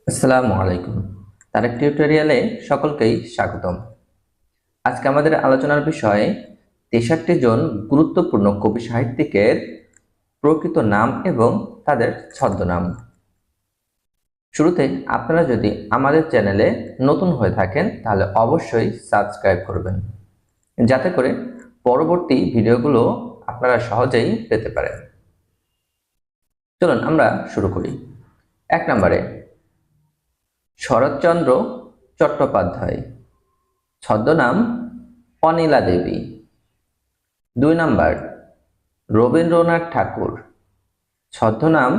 আসসালামু আলাইকুম। তারেক টিউটোরিয়ালে সকলকেই স্বাগতম। আজকে আমাদের আলোচনার বিষয় 63 জন গুরুত্বপূর্ণ কবি সাহিত্যিকের প্রকৃত নাম এবং তাদের ছদ্মনাম। শুরুতে আপনারা যদি আমাদের চ্যানেলে নতুন হয়ে থাকেন তাহলে অবশ্যই সাবস্ক্রাইব করবেন, যাতে করে পরবর্তী ভিডিওগুলো আপনারা সহজেই পেতে পারেন। চলুন আমরা শুরু করি। 1 নম্বরে শরৎচন্দ্র চট্টোপাধ্যায়, ছদ্মনাম অনিলা দেবী। 2 নম্বর রবীন্দ্রনাথ ঠাকুর, ছদ্মনাম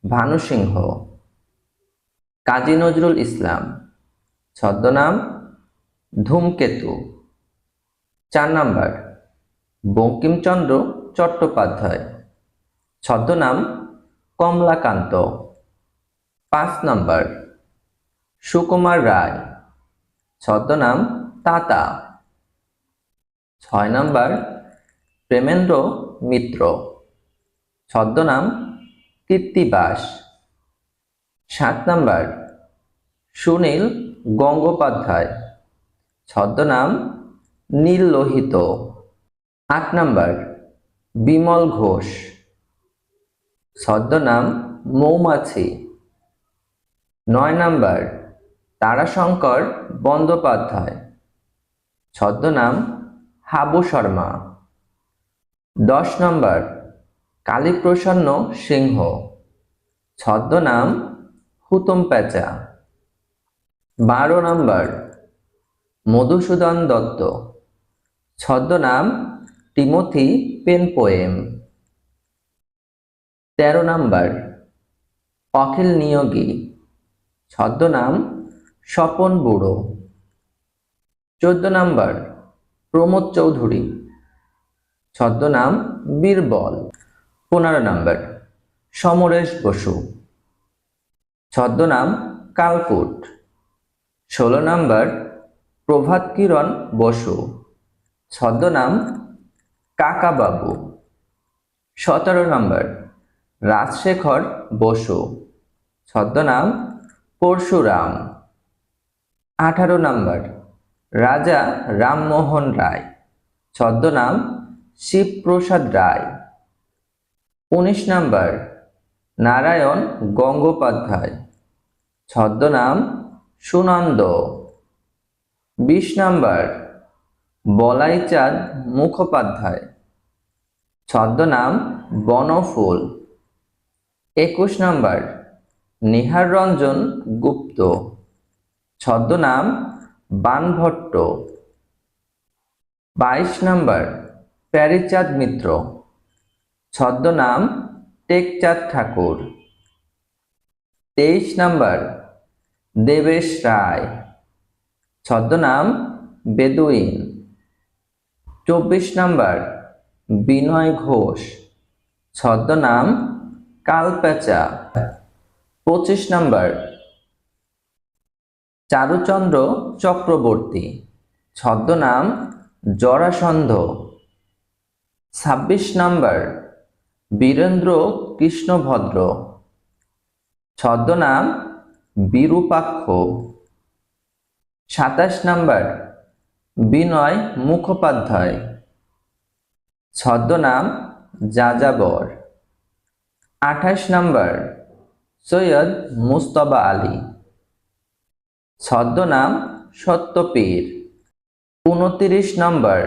ভানু সিংহ। কাজী নজরুল ইসলাম, ছদ্মনাম ধূমকেতু। 4 নম্বর বঙ্কিমচন্দ্র চট্টোপাধ্যায়, ছদ্মনাম কমলাকান্ত। 5 নম্বর সুকুমার রায়, ছদ্মনাম তাতা। 6 নম্বর প্রেমেন্দ্র মিত্র, ছদ্মনাম কীর্তিবাস। 7 নম্বর সুনীল গঙ্গোপাধ্যায়, ছদ্মনাম নীললোহিত। 8 নম্বর বিমল ঘোষ, ছদ্মনাম মৌমাছি। 9 নম্বর তারাশঙ্কর বন্দ্যোপাধ্যায়, ছদ্মনাম হাবু শর্মা। 10 নম্বর কালীপ্রসন্ন সিংহ, ছদ্মনাম হুতম প্যাঁচা। 12 নম্বর মধুসূদন দত্ত, ছদ্মনাম টিমোথি পেনপোয়েম। 13 নম্বর অখিল নিয়োগী, ছদ্মনাম স্বপন বুড়ো। 14 নম্বর প্রমোদ চৌধুরী, ছদ্মনাম বীরবল। 15 নম্বর সমরেশ বসু, ছদ্মনাম কালকুট। 16 নম্বর প্রভাত কিরণ বসু, ছদ্মনাম কাকাবাবু। 17 নম্বর রাজশেখর বসু, ছদ্মনাম পরশুরাম। 18 নম্বর রাজা রামমোহন রায়, ছদ্মনাম শিবপ্রসাদ রায়। 19 নম্বর নারায়ণ গঙ্গোপাধ্যায়, ছদ্মনাম সুনন্দ। 20 নম্বর বলাইচাঁদ মুখোপাধ্যায়, ছদ্মনাম বনফুল। 21 নম্বর নিহার রঞ্জন গুপ্ত, ছদ্মনাম বানভট্ট। 22 নম্বর প্যারীচাঁদ মিত্র, ছদ্মনাম টেকচাঁদ ঠাকুর। 23 নম্বর দেবেশ রায়, ছদ্মনাম বেদুইন। 24 নম্বর বিনয় ঘোষ, ছদ্মনাম কালপেচা। 25 নম্বর চারুচন্দ্র চক্রবর্তী, ছদ্মনাম জরাসন্ধ। 26 নম্বর বীরেন্দ্র কৃষ্ণভদ্র, ছদ্মনাম বিরূপাক্ষ। 27 নম্বর বিনয় মুখোপাধ্যায়, ছদ্মনাম যাযাবর। 28 নম্বর সৈয়দ মুজতবা আলী, ছদ্মনাম সত্যপীর। 29 নম্বর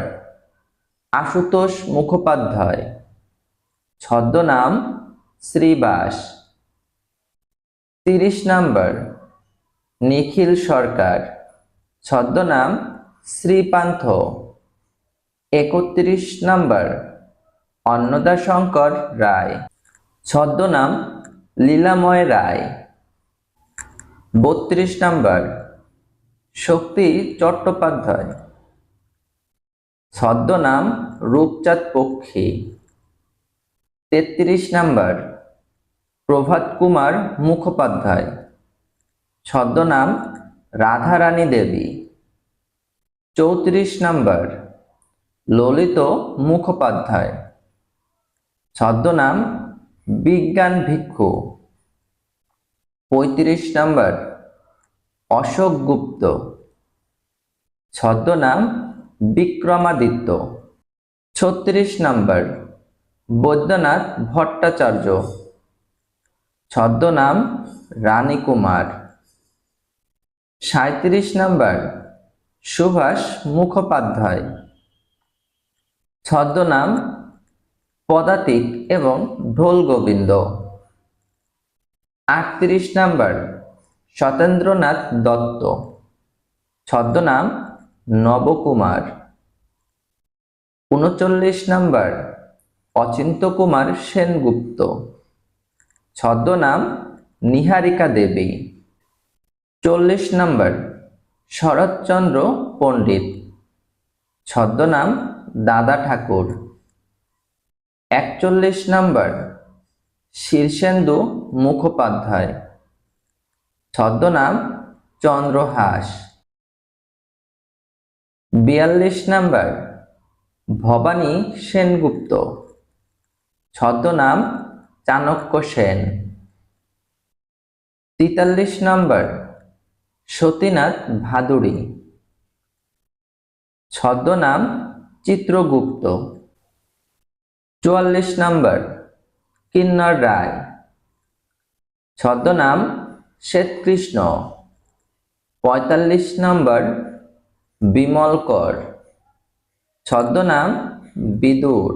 আশুতোষ মুখোপাধ্যায়, ছদ্মনাম শ্রীবাস। 30 নম্বর নিখিল সরকার, ছদ্মনাম শ্রীপান্থ। 31 নম্বর অন্নদাশঙ্কর রায়, ছদ্মনাম লীলাময় রায়। 32 নম্বর শক্তি চট্টোপাধ্যায়, ছদ্মনাম রূপচাঁদ পক্ষী। 33 নম্বর প্রভাত কুমার মুখোপাধ্যায়, ছদ্মনাম রাধারানী দেবী। 34 নম্বর ললিত মুখোপাধ্যায়, ছদ্মনাম বিজ্ঞান ভিক্ষু। 35 নম্বর অশোক গুপ্ত, ছদ্মনাম বিক্রমাদিত্য। 36 নম্বর বৈদ্যনাথ ভট্টাচার্য, ছদ্মনাম রানী কুমার। 37 নম্বর সুভাষ মুখোপাধ্যায়, ছদ্মনাম পদাতিক এবং ঢোল গোবিন্দ। 38 নম্বর সত্যেন্দ্রনাথ দত্ত, ছদ্মনাম নবকুমার। 39 নম্বর অচিন্ত্য কুমার সেনগুপ্ত, ছদ্মনাম নিহারিকা দেবী। 40 নম্বর শরৎচন্দ্র পণ্ডিত, ছদ্মনাম দাদা ঠাকুর। 41 নম্বর শীর্ষেন্দু মুখোপাধ্যায়, ছদ্মনাম চন্দ্রহাস। 42 নম্বর ভবানী সেনগুপ্ত, ছদ্মনাম চাণক্য সেন। 43 নম্বর সতীনাথ ভাদুড়ী, ছদ্মনাম চিত্রগুপ্ত। 44 নম্বর কিন্নর রায়, ছদ্মনাম শ্বেতকৃষ্ণ। 45 নম্বর বিমল কর, ছদ্মনাম বিদুর।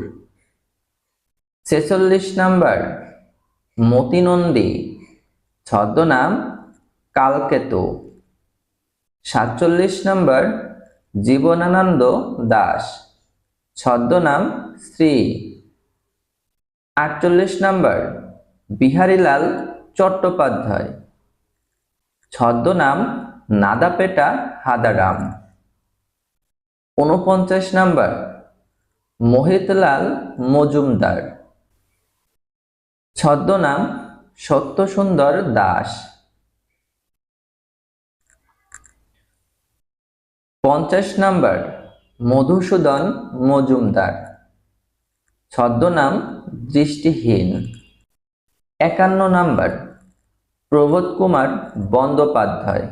46 নম্বর মতি নন্দী, ছদ্মনাম কালকেতু। 47 নম্বর জীবনানন্দ দাস, ছদ্মনাম শ্রী। 48 নম্বর বিহারীলাল চট্টোপাধ্যায়, ছদ্মনাম নাদাপেটা হাদারাম। 49 নম্বর মোহিতলাল মজুমদার, ছদ্মনাম সত্যসুন্দর দাস। 50 নম্বর মধুসূদন মজুমদার, ছদ্মনাম দৃষ্টিহীন। 51 নম্বর প্রবোধ কুমার বন্দ্যোপাধ্যায়,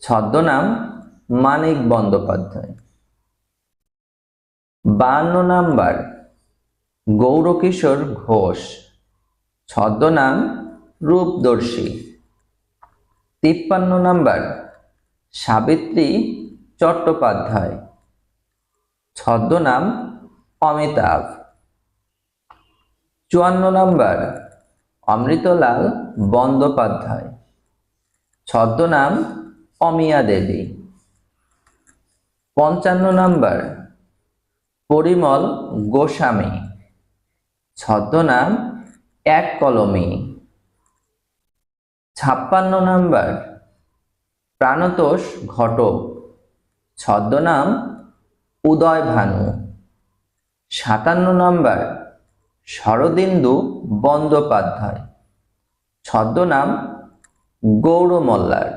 ছদ্মনাম মানিক বন্দ্যোপাধ্যায়। 52 নম্বর গৌরকিশোর ঘোষ, ছদ্মনাম রূপদর্শী। 53 নম্বর সাবিত্রী চট্টোপাধ্যায়, ছদ্মনাম অমিতাভ। 54 নম্বর অমৃতলাল বন্দ্যোপাধ্যায়, ছদ্মনাম অমিয়া দেবী। 55 নম্বর পরিমল গোস্বামী, ছদ্মনাম এক কলমী। 56 নম্বর প্রাণতোষ ঘটক, ছদ্মনাম উদয় ভানু। 57 নম্বর শরদিন্দু বন্দ্যোপাধ্যায়, ছদ্মনাম গৌর মল্লার।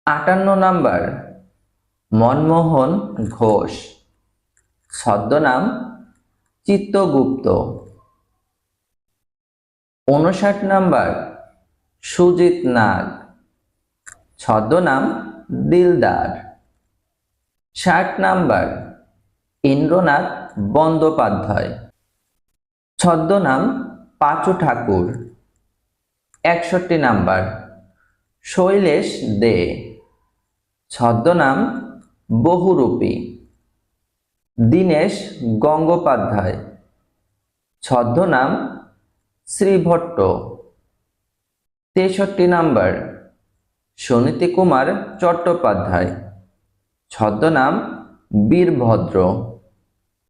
58 নম্বর মনমোহন ঘোষ, ছদ্মনাম চিত্তগুপ্ত। 59 নম্বর সুজিত নাগ, ছদ্মনাম দিলদার। 60 নম্বর ইন্দ্রনাথ বন্দ্যোপাধ্যায়, ছদ্মনাম পাঁচু ঠাকুর। 61 নম্বর শৈলেশ দে, ছদ্মনাম বহুরূপী। দীনেশ গঙ্গোপাধ্যায়, ছদ্মনাম শ্রীভট্ট। 63 নম্বর সুনীতি কুমার চট্টোপাধ্যায়, ছদ্মনাম বীরভদ্র।